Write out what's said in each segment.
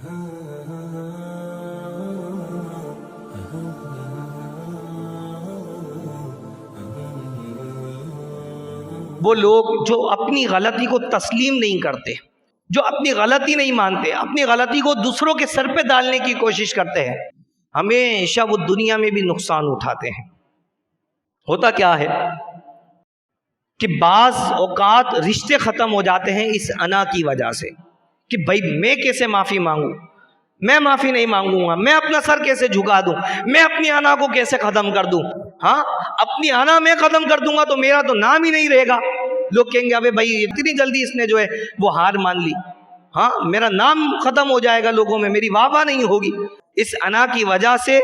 وہ لوگ جو اپنی غلطی کو تسلیم نہیں کرتے، جو اپنی غلطی نہیں مانتے، اپنی غلطی کو دوسروں کے سر پہ ڈالنے کی کوشش کرتے ہیں، ہمیشہ وہ دنیا میں بھی نقصان اٹھاتے ہیں۔ ہوتا کیا ہے کہ بعض اوقات رشتے ختم ہو جاتے ہیں اس انا کی وجہ سے کہ بھائی میں کیسے معافی مانگوں، میں معافی نہیں مانگوں گا، میں اپنا سر کیسے جھکا دوں، میں اپنی انا کو کیسے ختم کر دوں۔ ہاں، اپنی انا میں ختم کر دوں گا تو میرا تو نام ہی نہیں رہے گا، لوگ کہیں گے ابے بھائی اتنی جلدی اس نے جو ہے وہ ہار مان لی، ہاں میرا نام ختم ہو جائے گا لوگوں میں، میری واہ واہ نہیں ہوگی۔ اس انا کی وجہ سے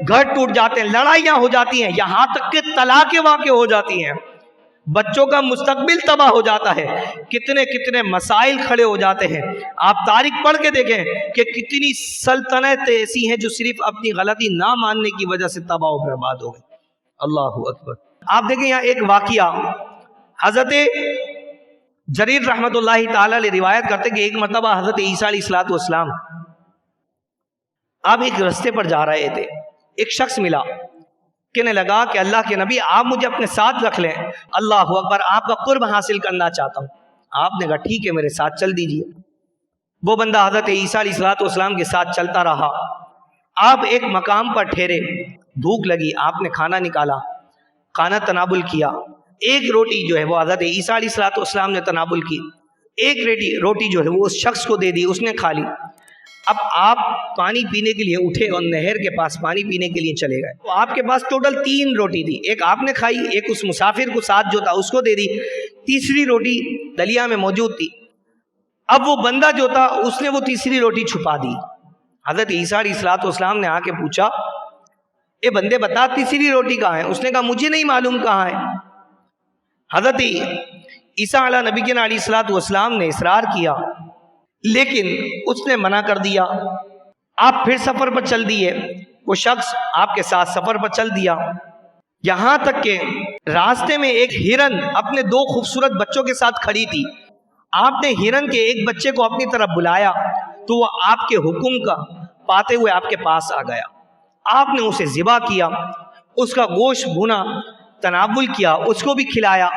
گھر ٹوٹ جاتے ہیں، لڑائیاں ہو جاتی ہیں، یہاں تک کہ طلاقیں واقع ہو جاتی ہیں، بچوں کا مستقبل تباہ ہو جاتا ہے، کتنے کتنے مسائل کھڑے ہو جاتے ہیں۔ آپ تاریخ پڑھ کے دیکھیں کہ کتنی سلطنتیں ایسی ہیں جو صرف اپنی غلطی نہ ماننے کی وجہ سے تباہ و برباد ہو گئے۔ اللہ اکبر۔ آپ دیکھیں یہاں ایک واقعہ، حضرت جریر رحمت اللہ تعالی علیہ روایت کرتے کہ ایک مرتبہ حضرت عیسیٰ علیہ السلام آپ ایک رستے پر جا رہے تھے، ایک شخص ملا، کہنے لگا کہ اللہ کے نبی آپ مجھے اپنے ساتھ رکھ لیں، اللہ اکبر، آپ کا قرب حاصل کرنا چاہتا ہوں۔ آپ نے کہا ٹھیک ہے میرے ساتھ چل دیجئے۔ وہ بندہ حضرت عیسیٰ علیہ السلام کے ساتھ چلتا رہا۔ آپ ایک مقام پر ٹھہرے، بھوک لگی، آپ نے کھانا نکالا، کھانا تناول کیا، ایک روٹی جو ہے وہ حضرت عیسیٰ علیہ السلام نے تناول کی، ایک روٹی جو ہے وہ اس شخص کو دے دی، اس نے کھا لی۔ اب آپ پانی پینے کے لیے اٹھے اور نہر کے پاس پانی پینے کے لیے چلے گئے، تو آپ کے پاس ٹوٹل 3 روٹی تھی، ایک آپ نے کھائی، ایک اس مسافر کو ساتھ جو تھا اس کو دے دی، تیسری روٹی دلیا میں موجود تھی۔ اب وہ بندہ جو تھا اس نے وہ تیسری روٹی چھپا دی۔ حضرت عیسیٰ علیہ السلام نے آ کے پوچھا، اے بندے بتا تیسری روٹی کہاں ہے؟ اس نے کہا مجھے نہیں معلوم کہاں ہے۔ حضرت عیسیٰ علیہ السلام نے اصرار کیا، لیکن اس نے منع کر دیا۔ آپ پھر سفر پر چل دیے، وہ شخص آپ کے ساتھ سفر پر چل دیا، یہاں تک کہ راستے میں ایک ہرن اپنے 2 خوبصورت بچوں کے ساتھ کھڑی تھی۔ آپ نے ہرن کے ایک بچے کو اپنی طرف بلایا تو وہ آپ کے حکم کا پاتے ہوئے آپ کے پاس آ گیا۔ آپ نے اسے ذبح کیا، اس کا گوشت بھونا، تناول کیا، اس کو بھی کھلایا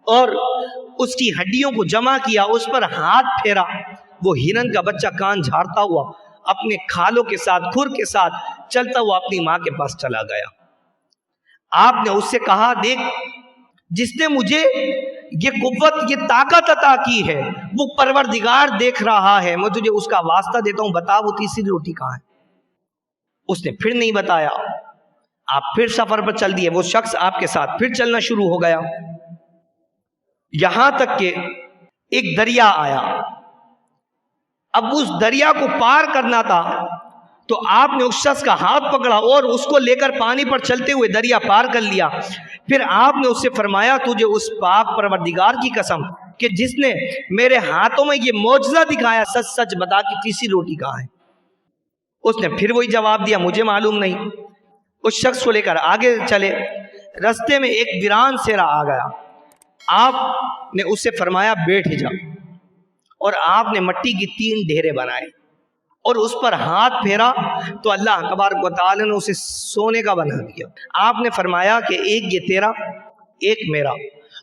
اور اس کی ہڈیوں کو جمع کیا، اس پر ہاتھ پھیرا۔ وہ ہرن کا بچہ کان جھاڑتا ہوا اپنے کھالوں کے ساتھ، کھر کے ساتھ چلتا ہوا اپنی ماں کے پاس چلا گیا۔ آپ نے اس سے کہا دیکھ، جس نے مجھے یہ قوت، یہ طاقت عطا کی ہے وہ پروردگار دیکھ رہا ہے، میں تجھے اس کا واسطہ دیتا ہوں، بتا وہ تیسری روٹی کہاں ہے؟ اس نے پھر نہیں بتایا۔ آپ پھر سفر پر چل دیے، وہ شخص آپ کے ساتھ پھر چلنا شروع ہو گیا، یہاں تک کہ ایک دریا آیا۔ اب اس دریا کو پار کرنا تھا تو آپ نے اس شخص کا ہاتھ پکڑا اور اس کو لے کر پانی پر چلتے ہوئے دریا پار کر لیا۔ پھر آپ نے اس سے فرمایا تجھے اس پاک پروردگار کی قسم کہ جس نے میرے ہاتھوں میں یہ معجزہ دکھایا، سچ سچ بتا کہ تیسری روٹی کہاں ہے؟ اس نے پھر وہی جواب دیا مجھے معلوم نہیں۔ اس شخص کو لے کر آگے چلے، رستے میں ایک ویران سیرا آ گیا۔ آپ نے اس سے فرمایا بیٹھ جا، اور آپ نے مٹی کی 3 ڈھیرے بنائے اور اس پر ہاتھ پھیرا تو اللہ تبارک و تعالی نے اسے سونے کا بنا دیا۔ آپ نے فرمایا کہ ایک یہ تیرا، ایک میرا،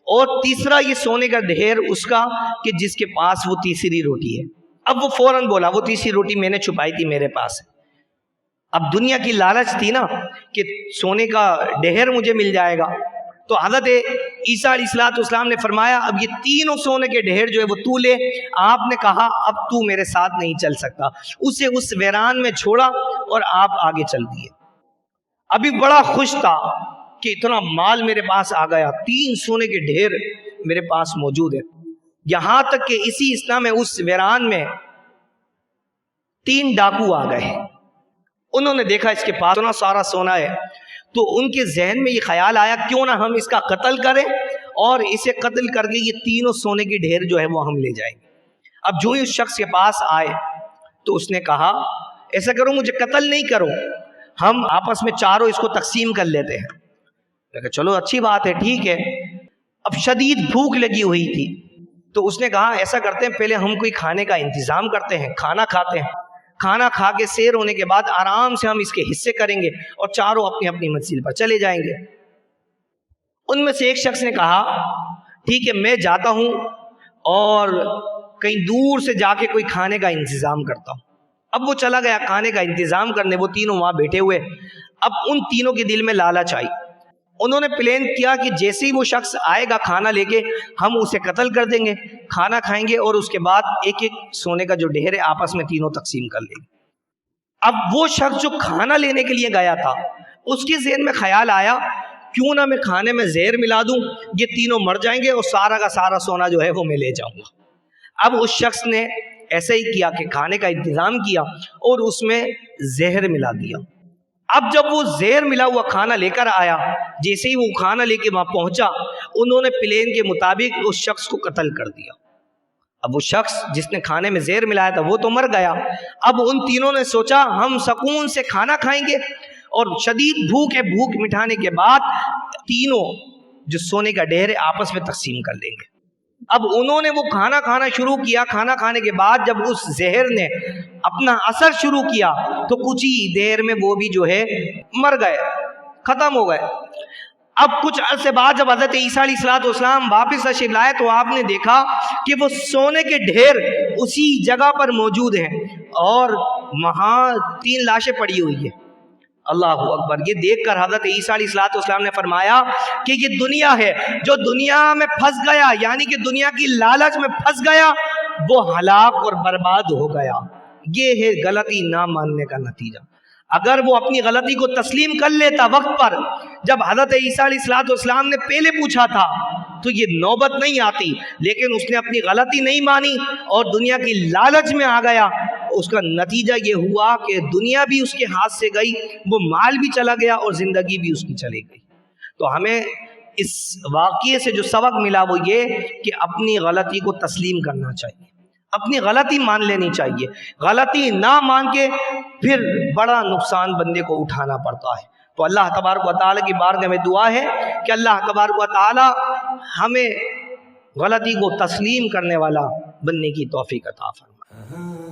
اور تیسرا یہ سونے کا ڈھیر اس کا کہ جس کے پاس وہ تیسری روٹی ہے۔ اب وہ فوراً بولا وہ تیسری روٹی میں نے چھپائی تھی میرے پاس ہے۔ اب دنیا کی لالچ تھی نا کہ سونے کا ڈھیر مجھے مل جائے گا، تو حضرت عیسیٰ علیہ السلام نے فرمایا اب یہ 3 سونے کے ڈھیر جو ہے وہ تو لے۔ آپ نے کہا اب تو میرے ساتھ نہیں چل سکتا، اسے اس ویران میں چھوڑا اور آپ آگے چل دیے۔ ابھی بڑا خوش تھا کہ اتنا مال میرے پاس آ گیا، 3 سونے کے ڈھیر میرے پاس موجود ہے، یہاں تک کہ اسی اسنا میں اس ویران میں 3 ڈاکو آ گئے۔ انہوں نے دیکھا اس کے پاس اتنا سارا سونا ہے، تو ان کے ذہن میں یہ خیال آیا کیوں نہ ہم اس کا قتل کریں اور اسے قتل کر کے یہ 3 سونے کی ڈھیر جو ہے وہ ہم لے جائیں گے۔ اب جو ہی اس شخص کے پاس آئے تو اس نے کہا ایسا کرو مجھے قتل نہیں کرو، ہم آپس میں چاروں اس کو تقسیم کر لیتے ہیں۔ میں کہا چلو اچھی بات ہے، ٹھیک ہے۔ اب شدید بھوک لگی ہوئی تھی تو اس نے کہا ایسا کرتے ہیں پہلے ہم کوئی کھانے کا انتظام کرتے ہیں، کھانا کھاتے ہیں۔ کھانا کھا کے سیر ہونے کے بعد آرام سے ہم اس کے حصے کریں گے اور چاروں اپنی اپنی منزل پر چلے جائیں گے۔ ان میں سے ایک شخص نے کہا ٹھیک ہے میں جاتا ہوں اور کہیں دور سے جا کے کوئی کھانے کا انتظام کرتا ہوں۔ اب وہ چلا گیا کھانے کا انتظام کرنے، وہ تینوں وہاں بیٹھے ہوئے۔ اب ان تینوں کے دل میں لالچ آئی، انہوں نے پلان کیا کہ جیسے ہی وہ شخص آئے گا کھانا لے کے ہم اسے قتل کر دیں گے، کھانا کھائیں گے اور اس کے بعد ایک ایک سونے کا جو ڈھیر ہے آپس میں تینوں تقسیم کر لیں گے۔ اب وہ شخص جو کھانا لینے کے لیے گیا تھا اس کے ذہن میں خیال آیا کیوں نہ میں کھانے میں زہر ملا دوں، یہ تینوں مر جائیں گے اور سارا کا سارا سونا جو ہے وہ میں لے جاؤں گا۔ اب اس شخص نے ایسا ہی کیا کہ کھانے کا انتظام کیا اور اس میں زہر ملا دیا۔ اب جب وہ زہر ملا ہوا کھانا لے کر آیا، جیسے ہی وہ کھانا لے کے وہاں پہنچا انہوں نے پلان کے مطابق اس شخص کو قتل کر دیا۔ اب وہ شخص جس نے کھانے میں زہر ملایا تھا وہ تو مر گیا۔ اب ان تینوں نے سوچا ہم سکون سے کھانا کھائیں گے اور شدید بھوک ہے، بھوک مٹانے کے بعد تینوں جو سونے کا ڈھیر ہے آپس میں تقسیم کر لیں گے۔ اب انہوں نے وہ کھانا کھانا شروع کیا، کھانا کھانے کے بعد جب اس زہر نے اپنا اثر شروع کیا تو کچھ ہی دیر میں وہ بھی جو ہے مر گئے، ختم ہو گئے۔ اب کچھ عرصے بعد جب حضرت عیسیٰ علیہ السلام واپس تشریف لائے تو آپ نے دیکھا کہ وہ سونے کے ڈھیر اسی جگہ پر موجود ہیں اور وہاں 3 لاشیں پڑی ہوئی ہیں۔ اللہ اکبر! یہ دیکھ کر حضرت عیسیٰ علیہ السلام نے فرمایا کہ یہ دنیا ہے، جو دنیا میں پھنس گیا یعنی کہ دنیا کی لالچ میں پھنس گیا وہ ہلاک اور برباد ہو گیا۔ یہ ہے غلطی نہ ماننے کا نتیجہ۔ اگر وہ اپنی غلطی کو تسلیم کر لیتا وقت پر، جب حضرت عیسیٰ علیہ السلام نے پہلے پوچھا تھا تو یہ نوبت نہیں آتی، لیکن اس نے اپنی غلطی نہیں مانی اور دنیا کی لالچ میں آ گیا۔ اس کا نتیجہ یہ ہوا کہ دنیا بھی اس کے ہاتھ سے گئی، وہ مال بھی چلا گیا اور زندگی بھی اس کی چلی گئی۔ تو ہمیں اس واقعے سے جو سبق ملا وہ یہ کہ اپنی غلطی کو تسلیم کرنا چاہیے، اپنی غلطی مان لینی چاہیے۔ غلطی نہ مان کے پھر بڑا نقصان بندے کو اٹھانا پڑتا ہے۔ تو اللہ تبارک و تعالیٰ کی بارگاہ میں دعا ہے کہ اللہ تبارک و تعالیٰ ہمیں غلطی کو تسلیم کرنے والا بننے کی توفیق عطا فرمائے۔